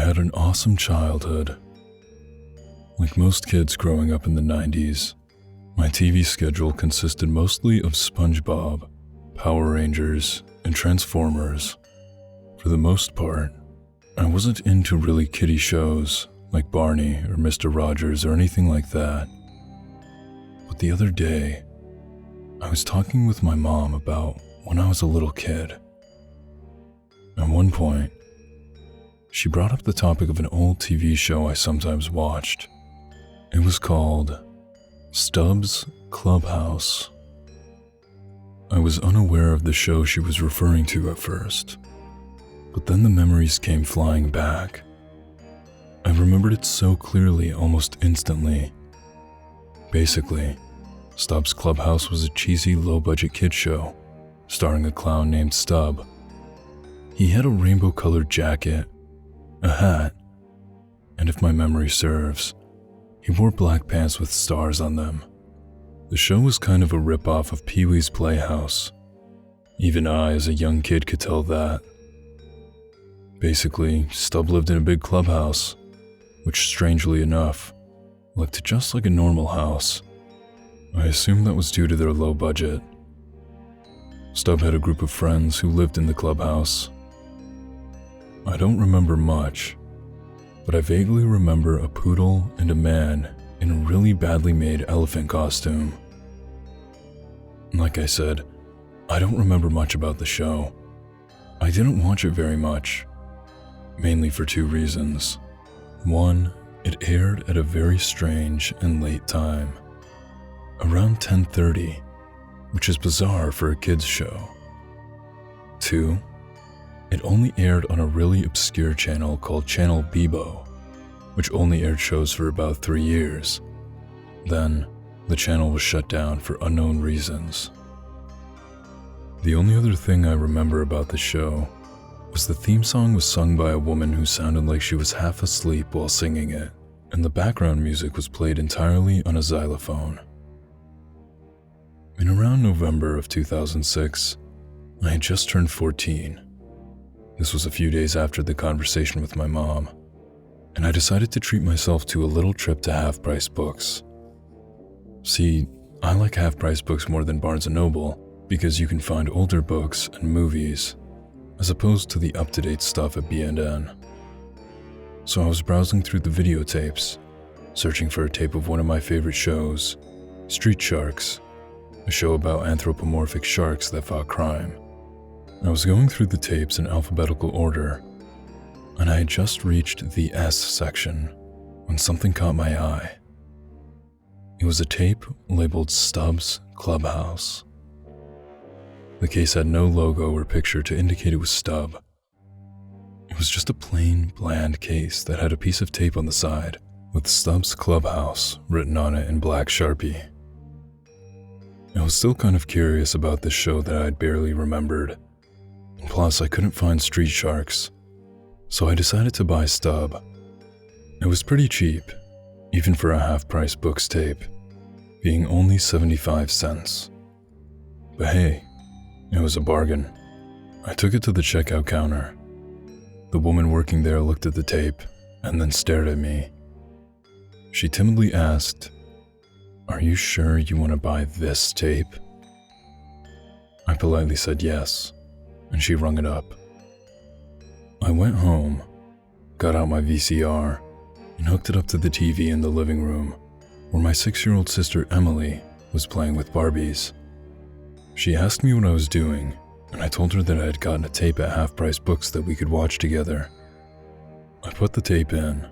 had an awesome childhood. Like most kids growing up in the 90s, my TV schedule consisted mostly of SpongeBob, Power Rangers, and Transformers. For the most part, I wasn't into really kiddie shows like Barney or Mr. Rogers or anything like that. But the other day, I was talking with my mom about when I was a little kid. At one point, she brought up the topic of an old TV show I sometimes watched. It was called Stubb's Clubhouse. I was unaware of the show she was referring to at first, but then the memories came flying back. I remembered it so clearly almost instantly. Basically, Stubb's Clubhouse was a cheesy, low-budget kid show starring a clown named Stubb. He had a rainbow-colored jacket, a hat, and if my memory serves, he wore black pants with stars on them. The show was kind of a rip-off of Pee-wee's Playhouse. Even I, as a young kid, could tell that. Basically, Stubb lived in a big clubhouse, which strangely enough, looked just like a normal house. I assume that was due to their low budget. Stubb had a group of friends who lived in the clubhouse. I don't remember much, but I vaguely remember a poodle and a man in a really badly made elephant costume. Like I said, I don't remember much about the show. I didn't watch it very much, mainly for two reasons. One, it aired at a very strange and late time, around 10:30, which is bizarre for a kids' show. Two, it only aired on a really obscure channel called Channel Bebo, which only aired shows for about 3 years. Then, the channel was shut down for unknown reasons. The only other thing I remember about the show was the theme song was sung by a woman who sounded like she was half asleep while singing it, and the background music was played entirely on a xylophone. In around November of 2006, I had just turned 14. This was a few days after the conversation with my mom, and I decided to treat myself to a little trip to Half Price Books. See, I like Half Price Books more than Barnes & Noble because you can find older books and movies, as opposed to the up-to-date stuff at B&N. So I was browsing through the videotapes, searching for a tape of one of my favorite shows, Street Sharks, a show about anthropomorphic sharks that fought crime. I was going through the tapes in alphabetical order, and I had just reached the S section when something caught my eye. It was a tape labeled Stubb's Clubhouse. The case had no logo or picture to indicate it was Stubb. It was just a plain, bland case that had a piece of tape on the side with Stubb's Clubhouse written on it in black Sharpie. I was still kind of curious about this show that I'd barely remembered. And plus, I couldn't find Street Sharks, so I decided to buy Stubb. It was pretty cheap, even for a half-price books tape, being only 75 cents. But hey, it was a bargain. I took it to the checkout counter. The woman working there looked at the tape and then stared at me. She timidly asked, "Are you sure you want to buy this tape?" I politely said yes, and she rung it up. I went home, got out my VCR, and hooked it up to the TV in the living room, where my 6-year-old sister Emily was playing with Barbies. She asked me what I was doing, and I told her that I had gotten a tape at Half Price Books that we could watch together. I put the tape in,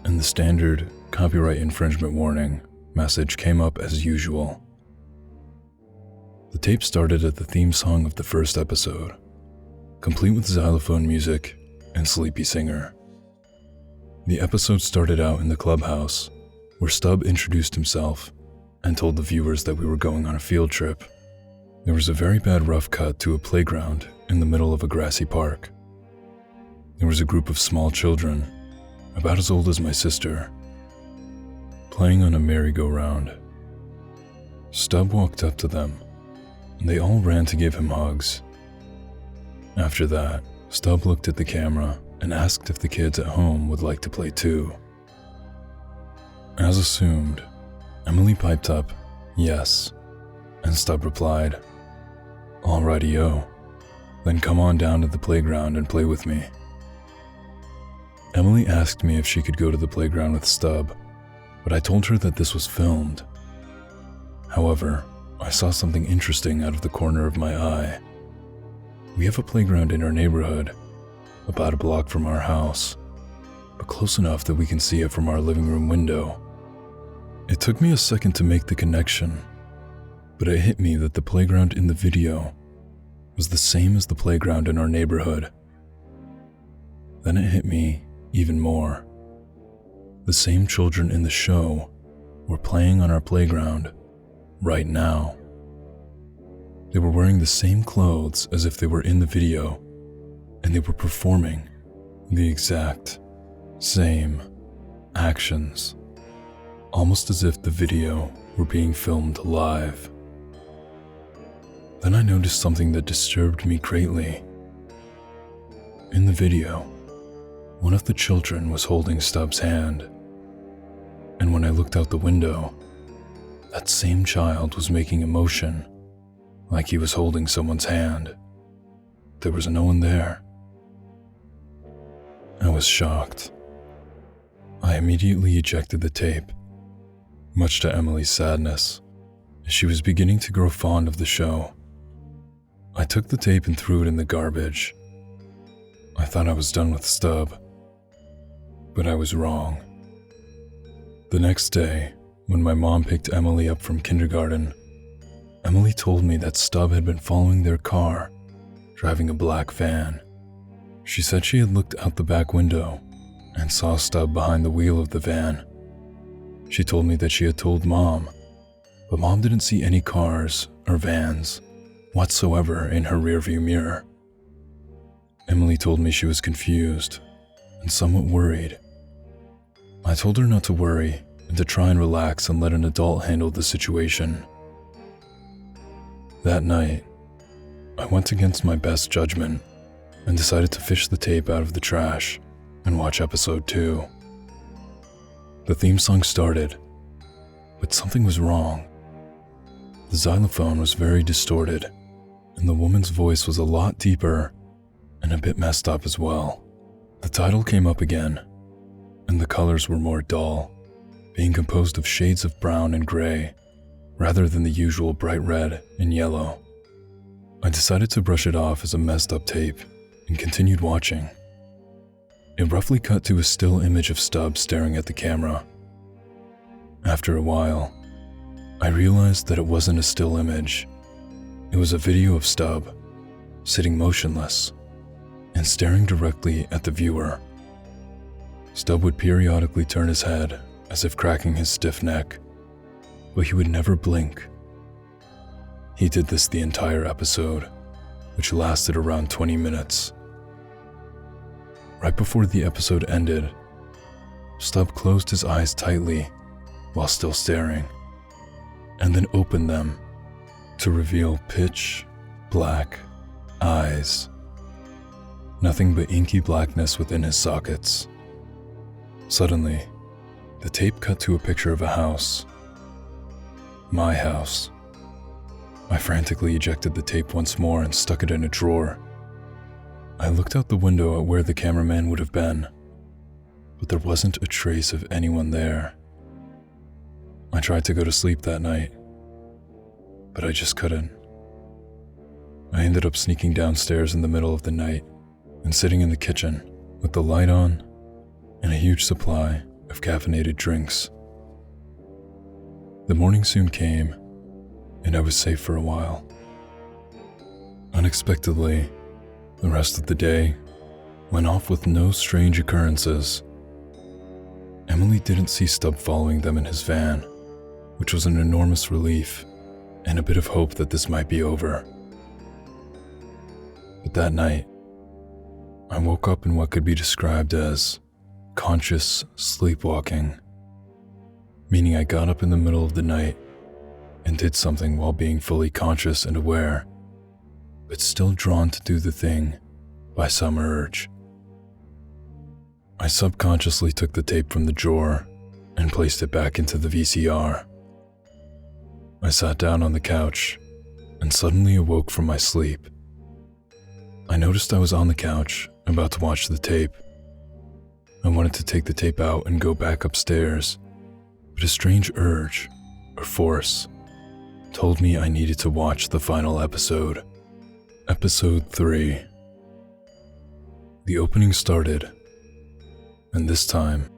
and the standard copyright infringement warning message came up as usual. The tape started at the theme song of the first episode, complete with xylophone music and sleepy singer. The episode started out in the clubhouse, where Stubb introduced himself and told the viewers that we were going on a field trip. There was a very bad rough cut to a playground in the middle of a grassy park. There was a group of small children, about as old as my sister, playing on a merry-go-round. Stubb walked up to them, and they all ran to give him hugs. After that, Stubb looked at the camera and asked if the kids at home would like to play too. As assumed, Emily piped up, yes, and Stubb replied, "Alrighty-o, then come on down to the playground and play with me." Emily asked me if she could go to the playground with Stubb, but I told her that this was filmed. However, I saw something interesting out of the corner of my eye. We have a playground in our neighborhood, about a block from our house, but close enough that we can see it from our living room window. It took me a second to make the connection, but it hit me that the playground in the video was the same as the playground in our neighborhood. Then it hit me even more. The same children in the show were playing on our playground right now. They were wearing the same clothes as if they were in the video, and they were performing the exact same actions, almost as if the video were being filmed live. Then I noticed something that disturbed me greatly. In the video, one of the children was holding Stubb's hand, and when I looked out the window, that same child was making a motion like he was holding someone's hand. There was no one there. I was shocked. I immediately ejected the tape, much to Emily's sadness, as she was beginning to grow fond of the show. I took the tape and threw it in the garbage. I thought I was done with Stubb, but I was wrong. The next day, when my mom picked Emily up from kindergarten, Emily told me that Stubb had been following their car, driving a black van. She said she had looked out the back window and saw Stubb behind the wheel of the van. She told me that she had told Mom, but Mom didn't see any cars or vans whatsoever in her rearview mirror. Emily told me she was confused and somewhat worried. I told her not to worry and to try and relax and let an adult handle the situation. That night, I went against my best judgment and decided to fish the tape out of the trash and watch episode 2. The theme song started, but something was wrong. The xylophone was very distorted, and the woman's voice was a lot deeper and a bit messed up as well. The title came up again, and the colors were more dull, being composed of shades of brown and gray, rather than the usual bright red and yellow. I decided to brush it off as a messed up tape and continued watching. It roughly cut to a still image of Stubb staring at the camera. After a while, I realized that it wasn't a still image. It was a video of Stubb, sitting motionless and staring directly at the viewer. Stubb would periodically turn his head as if cracking his stiff neck, but he would never blink. He did this the entire episode, which lasted around 20 minutes. Right before the episode ended, Stubb closed his eyes tightly while still staring, and then opened them to reveal pitch black eyes. Nothing but inky blackness within his sockets. Suddenly, the tape cut to a picture of a house. My house. I frantically ejected the tape once more and stuck it in a drawer. I looked out the window at where the cameraman would have been, but there wasn't a trace of anyone there. I tried to go to sleep that night, but I just couldn't. I ended up sneaking downstairs in the middle of the night and sitting in the kitchen with the light on and a huge supply of caffeinated drinks. The morning soon came, and I was safe for a while. Unexpectedly, the rest of the day went off with no strange occurrences. Emily didn't see Stubb following them in his van, which was an enormous relief and a bit of hope that this might be over. But that night, I woke up in what could be described as conscious sleepwalking, meaning I got up in the middle of the night and did something while being fully conscious and aware, but still drawn to do the thing by some urge. I subconsciously took the tape from the drawer and placed it back into the VCR. I sat down on the couch and suddenly awoke from my sleep. I noticed I was on the couch, about to watch the tape. I wanted to take the tape out and go back upstairs, but a strange urge, or force, told me I needed to watch the final episode. Episode 3. The opening started, and this time,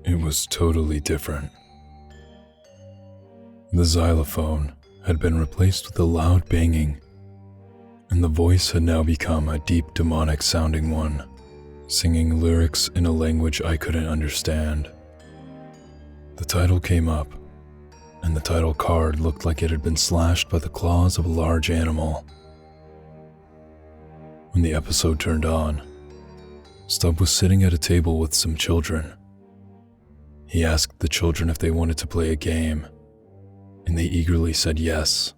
it was totally different. The xylophone had been replaced with a loud banging, and the voice had now become a deep demonic sounding one, singing lyrics in a language I couldn't understand. The title came up, and the title card looked like it had been slashed by the claws of a large animal. When the episode turned on, Stubb was sitting at a table with some children. He asked the children if they wanted to play a game, and they eagerly said yes.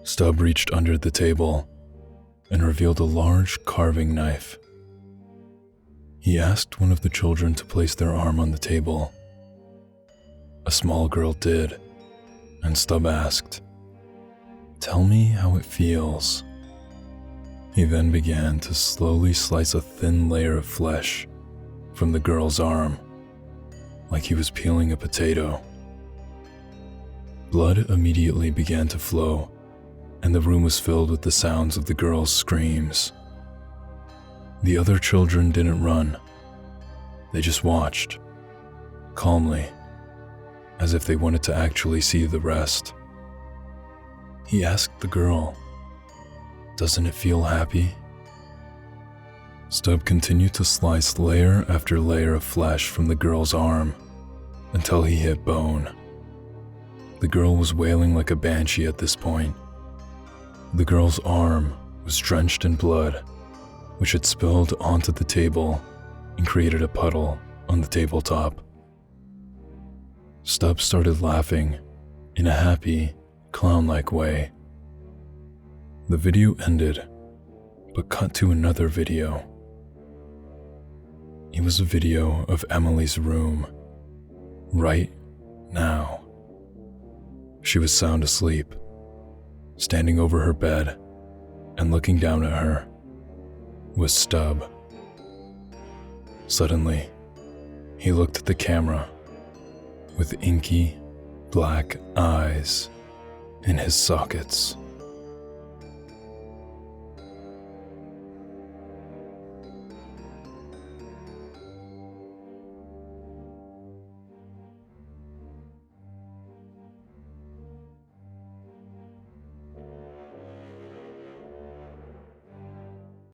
Stubb reached under the table and revealed a large carving knife. He asked one of the children to place their arm on the table. A small girl did, and Stubb asked, "Tell me how it feels." He then began to slowly slice a thin layer of flesh from the girl's arm, like he was peeling a potato. Blood immediately began to flow, and the room was filled with the sounds of the girl's screams. The other children didn't run. They just watched, calmly, as if they wanted to actually see the rest. He asked the girl, "Doesn't it feel happy?" Stubb continued to slice layer after layer of flesh from the girl's arm until he hit bone. The girl was wailing like a banshee at this point. The girl's arm was drenched in blood, which had spilled onto the table and created a puddle on the tabletop. Stubb started laughing in a happy, clown-like way. The video ended, but cut to another video. It was a video of Emily's room, right now. She was sound asleep, standing over her bed, and looking down at her was Stubb. Suddenly, he looked at the camera with inky, black eyes in his sockets.